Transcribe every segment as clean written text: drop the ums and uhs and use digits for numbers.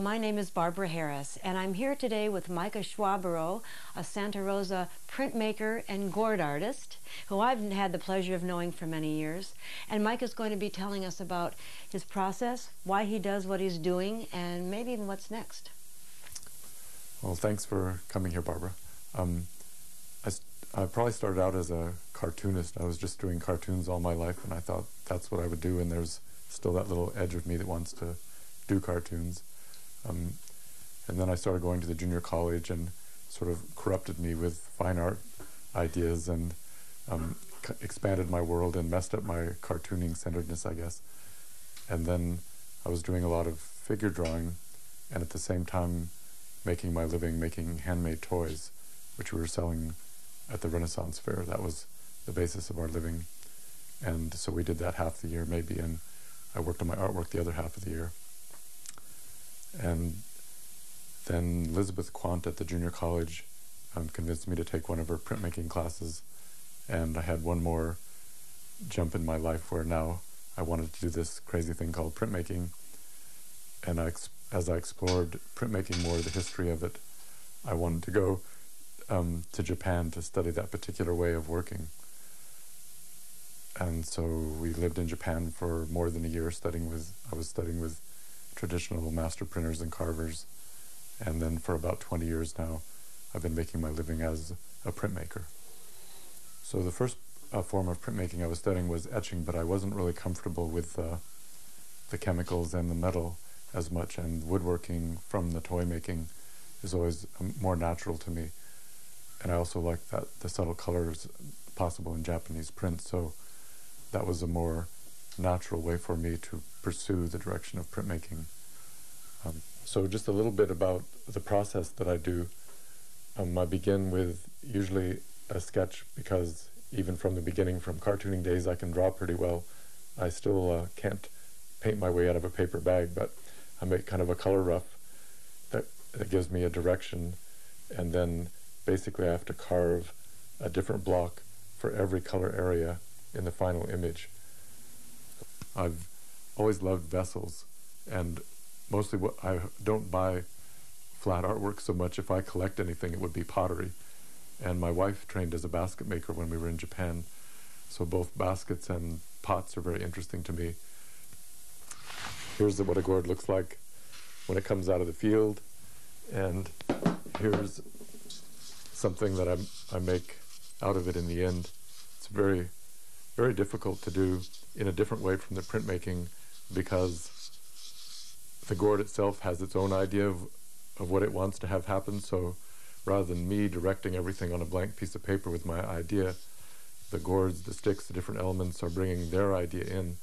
my name is Barbara Harris, and I'm here today with Micah Schwaberow, a Santa Rosa printmaker and gourd artist, who I've had the pleasure of knowing for many years. And Mike is going to be telling us about his process, why he does what he's doing, and maybe even what's next. Well, thanks for coming here, Barbara. I probably started out as a cartoonist. I was just doing cartoons all my life, and I thought that's what I would do, and there's still that little edge of me that wants to do cartoons. And then I started going to the junior college and sort of corrupted me with fine art ideas and expanded my world and messed up my cartooning centeredness, I guess. And then I was doing a lot of figure drawing and at the same time making my living making handmade toys, which we were selling at the Renaissance Fair. That was the basis of our living. And so we did that half the year maybe, and I worked on my artwork the other half of the year. And then Elizabeth Quant at the junior college convinced me to take one of her printmaking classes, and I had one more jump in my life where now I wanted to do this crazy thing called printmaking. And as I explored printmaking more, the history of it, I wanted to go to Japan to study that particular way of working. And so we lived in Japan for more than a year I was studying with traditional master printers and carvers. And then for about 20 years now, I've been making my living as a printmaker. So the first form of printmaking I was studying was etching, but I wasn't really comfortable with the chemicals and the metal as much, and woodworking from the toy making is always more natural to me. And I also like the subtle colors possible in Japanese print, so that was a more natural way for me to pursue the direction of printmaking. So just a little bit about the process that I do. I begin with usually a sketch, because even from the beginning, from cartooning days, I can draw pretty well. I still can't paint my way out of a paper bag, but I make kind of a color rough that gives me a direction, and then basically I have to carve a different block for every color area in the final image. I've always loved vessels, and mostly I don't buy flat artwork so much. If I collect anything, it would be pottery. And my wife trained as a basket maker when we were in Japan, so both baskets and pots are very interesting to me. Here's what a gourd looks like when it comes out of the field, and here's something that I make out of it in the end. It's very, very difficult to do in a different way from the printmaking, because the gourd itself has its own idea of what it wants to have happen. So rather than me directing everything on a blank piece of paper with my idea, the gourds, the sticks, the different elements are bringing their idea in.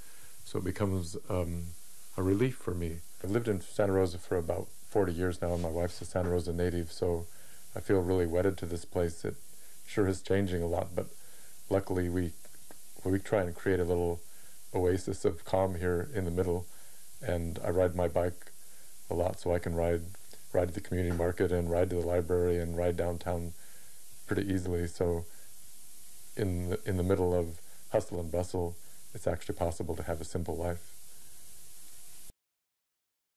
So it becomes a relief for me. I've lived in Santa Rosa for about 40 years now, and my wife's a Santa Rosa native, so I feel really wedded to this place. It sure is changing a lot, but luckily we try and create a little oasis of calm here in the middle. And I ride my bike a lot, so I can ride to the community market and ride to the library and ride downtown pretty easily. So in the middle of hustle and bustle, it's actually possible to have a simple life.